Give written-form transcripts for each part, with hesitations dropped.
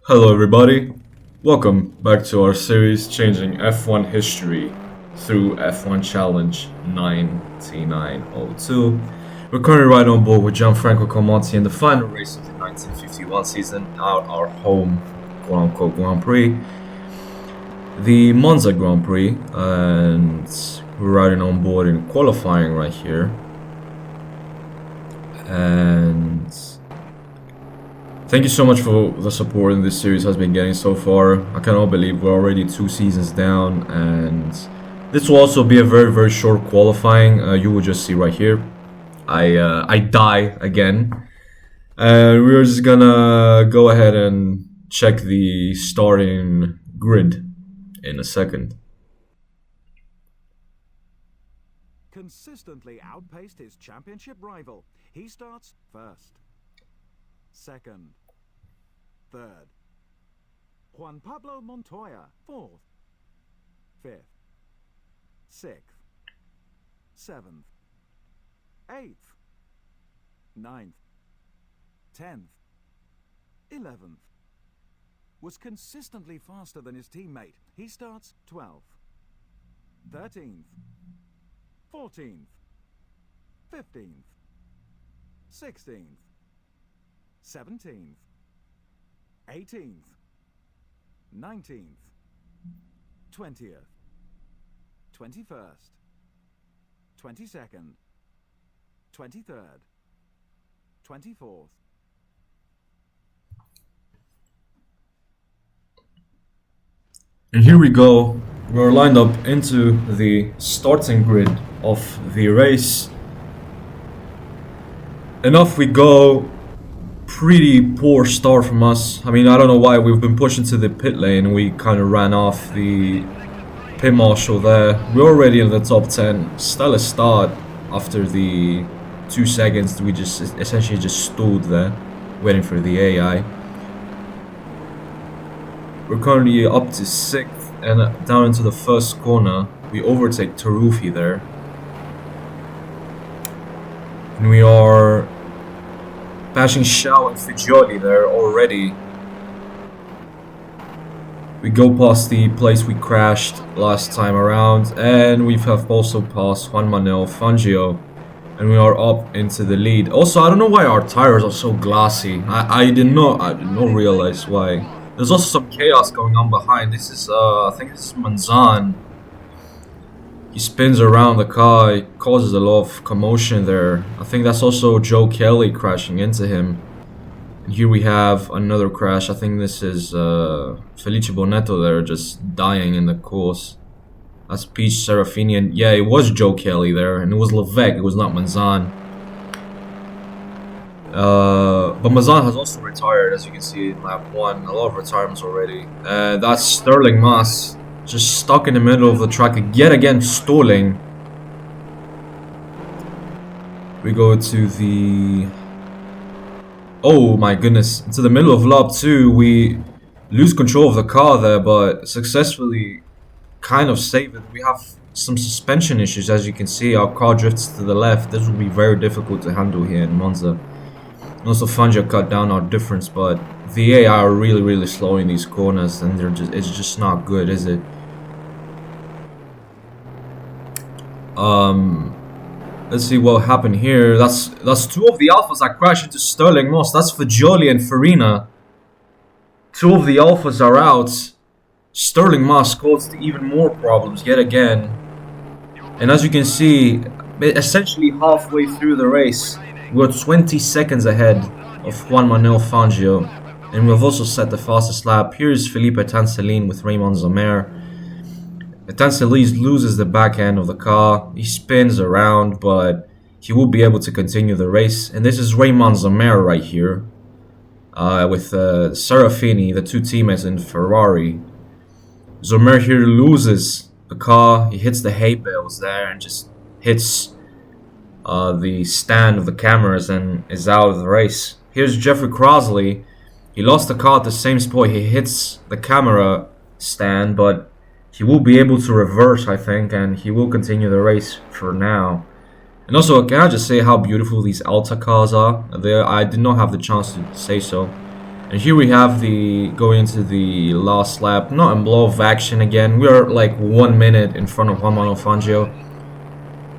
Hello, everybody. Welcome back to our series changing F1 history through F1 Challenge 9902. We're currently right on board with Gianfranco Comonti in the final race of the 1951 season at our home quote unquote Grand Prix, the Monza Grand Prix, and we're riding on board in qualifying right here. And thank you so much for the support this series has been getting so far. I cannot believe we're already 2 seasons down, and this will also be a very short qualifying. You will just see right here. I die again, and we're just gonna go ahead and check the starting grid in a second. Consistently outpaced his championship rival. He starts first, second, third. Juan Pablo Montoya, fourth, fifth, sixth, seventh, eighth, ninth, 10th, 11th. Was consistently faster than his teammate. He starts 12th, 13th, 14th, 15th, 16th, 17th, 18th, 19th, 20th, 21st, 22nd, 23rd, 24th. And here we go. We're lined up into the starting grid of the race. And off we go. Pretty poor start from us. I mean, I don't know why we've been pushed into the pit lane. We kind of ran off the pit marshal there. We're already in the top 10. Stellar start after the 2 seconds. We just essentially just stood there waiting for the AI. We're currently up to 6th and down into the first corner. We overtake Tarufi there. And we are passing Shao and Figioli there already. We go past the place we crashed last time around, and we have also passed Juan Manuel Fangio, and we are up into the lead. Also, I don't know why our tires are so glassy. I did not realize why. There's also some chaos going on behind. This is I think this is Manzan. He spins around the car, it causes a lot of commotion there. I think that's also Joe Kelly crashing into him. And here we have another crash. I think this is Felice Bonetto there just dying in the course. That's Peach Serafini, and yeah, it was Joe Kelly there, and it was Levesque, it was not Manzan. But Manzan has also retired, as you can see in lap 1. A lot of retirements already. That's Sterling Moss. Just stuck in the middle of the track yet again, stalling. We go to the... oh my goodness, into the middle of lap 2. We lose control of the car there, but successfully kind of save it. We have some suspension issues, as you can see. Our car drifts to the left. This will be very difficult to handle here in Monza. And also Fangio cut down our difference, but the AI are really slow in these corners, and it's just not good, is it? Let's see what happened here. That's 2 of the Alphas that crashed into Sterling Moss. That's Fagioli and Farina. 2 of the Alphas are out. Sterling Moss caused even more problems yet again. And as you can see, essentially halfway through the race, we're 20 seconds ahead of Juan Manuel Fangio. And we've also set the fastest lap. Here's Felipe Tancelin with Raymond Zamer. Tancelin loses the back end of the car. He spins around, but he will be able to continue the race. And this is Raymond Zamer right here, with Serafini, the 2 teammates in Ferrari. Zamer here loses the car. He hits the hay bales there and just hits the stand of the cameras and is out of the race. Here's Jeffrey Crosley. He lost the car at the same spot. He hits the camera stand, but he will be able to reverse, I think, and he will continue the race for now. And also, can I just say how beautiful these Alta cars are? I did not have the chance to say so. And And here we have the going into the last lap, not in blow of action again. We are like 1 minute in front of Juan Manuel Fangio.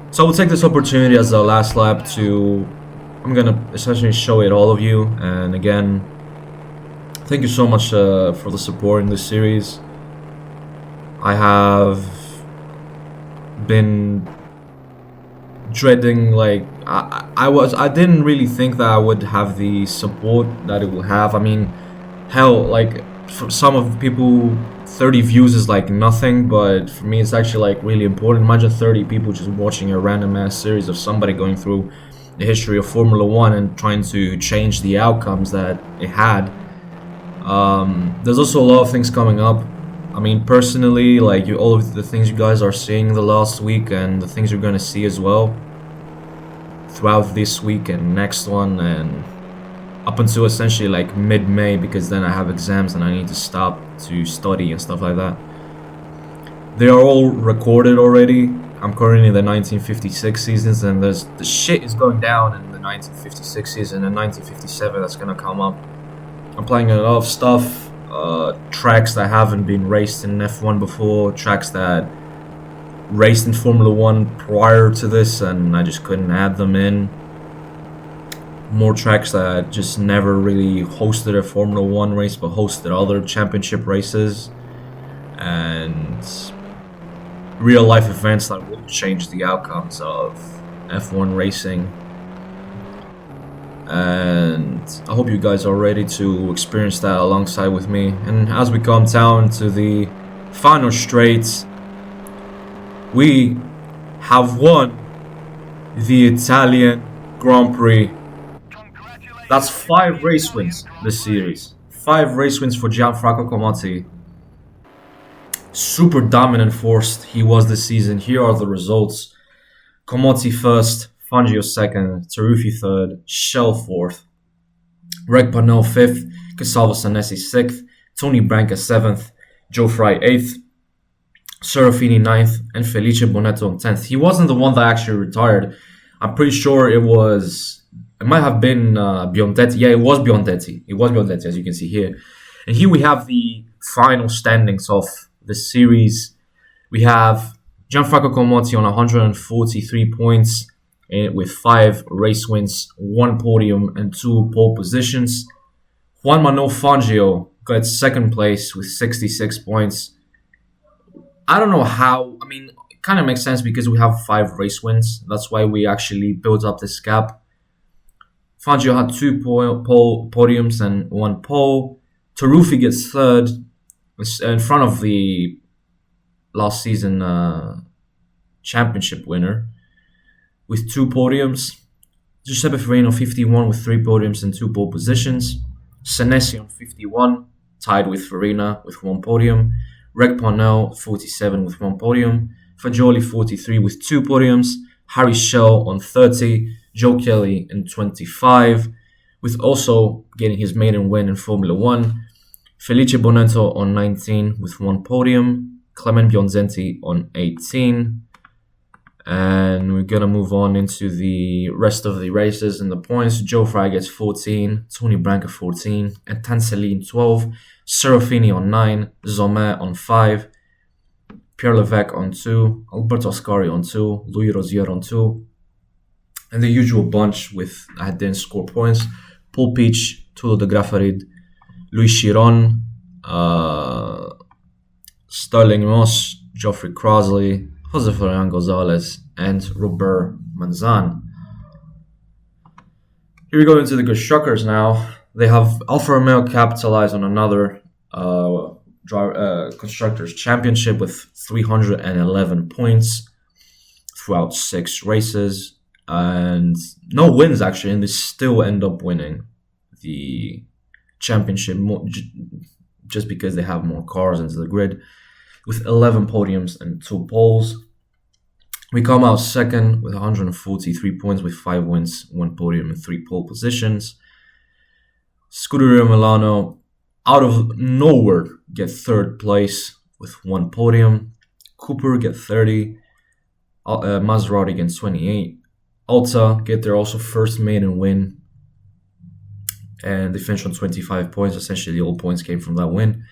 So I will take this opportunity as the last lap to, I'm gonna essentially show it all of you. And again, thank you so much for the support in this series. I have been dreading, like, I didn't really think that I would have the support that it will have. I mean, hell, like, for some of the people, 30 views is like nothing, but for me it's actually like really important. Imagine 30 people just watching a random ass series of somebody going through the history of Formula One and trying to change the outcomes that it had. There's also a lot of things coming up. I mean, personally, like, all of the things you guys are seeing the last week and the things you're gonna see as well throughout this week and next one, and up until essentially like mid-May, because then I have exams and I need to stop to study and stuff like that. They are all recorded already. I'm currently in the 1956 seasons, and the shit is going down in the 1956 season and 1957 that's gonna come up. I'm playing a lot of stuff, tracks that haven't been raced in F1 before, tracks that raced in Formula One prior to this and I just couldn't add them in. More tracks that just never really hosted a Formula One race but hosted other championship races, and real life events that will change the outcomes of F1 racing. And I hope you guys are ready to experience that alongside with me. And as we come down to the final straight, we have won the Italian Grand Prix. That's 5 race wins this series. 5 race wins for Gianfranco Comati. Super dominant force he was this season. Here are the results. Comati first, Fangio second, Taruffi third, Shell fourth, Reg Parnell fifth, Casalvo Sanesi sixth, Tony Branca seventh, Joe Fry eighth, Serafini ninth, and Felice Bonetto 10th. He wasn't the one that actually retired. I'm pretty sure it might have been Biondetti. Yeah, it was Biondetti. It was Biondetti, as you can see here. And here we have the final standings of the series. We have Gianfranco Comati on 143 points with 5 race wins, 1 podium, and 2 pole positions. Juan Manuel Fangio got second place with 66 points. I don't know how. I mean, it kind of makes sense because we have 5 race wins. That's why we actually built up this gap. Fangio had 2 podiums and 1 pole. Taruffi gets third in front of the last season championship winner with 2 podiums. Giuseppe Farina 51 with 3 podiums and 2 pole positions. Senesi on 51, tied with Farina with 1 podium. Reg Parnell 47 with 1 podium. Fagioli 43 with 2 podiums. Harry Schell on 30. Joe Kelly in 25, with also getting his maiden win in Formula One. Felice Bonetto on 19 with 1 podium. Clement Bionzenti on 18. And we're going to move on into the rest of the races and the points. Joe Fry gets 14, Tony Branca 14, and Tancelin 12, Serafini on 9, Zomet on 5, Pierre Levesque on 2, Alberto Ascari on 2, Louis Rosier on 2, and the usual bunch with I didn't score points. Paul Peach, Tulo de Graffarid, Luis Chiron, Sterling Moss, Geoffrey Crosley, Jose Florian Gonzalez, and Robert Manzan. Here we go into the constructors now. They have Alfa Romeo capitalized on another constructors championship with 311 points throughout 6 races. And no wins actually, and they still end up winning the championship just because they have more cars into the grid, with 11 podiums and 2 poles. We come out second with 143 points with 5 wins, 1 podium and 3 pole positions. Scuderia Milano out of nowhere get 3rd place with 1 podium. Cooper get 30, Maserati gets 28. Alta get their also first maiden win, and they finished on 25 points. Essentially, all points came from that win.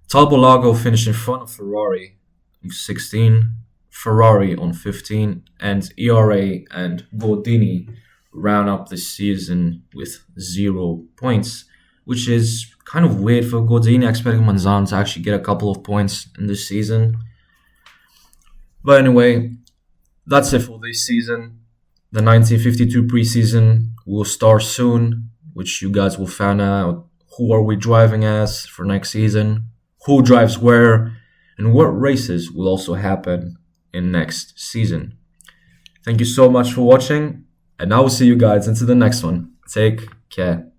Talbot Lago finished in front of Ferrari with 16, Ferrari on 15, and ERA and Gordini round up this season with 0 points, which is kind of weird for Gordini, expecting Manzano to actually get a couple of points in this season. But anyway, that's it for this season. The 1952 preseason will start soon, which you guys will find out who are we driving as for next season, who drives where, and what races will also happen in next season. Thank you so much for watching, and I will see you guys into the next one. Take care.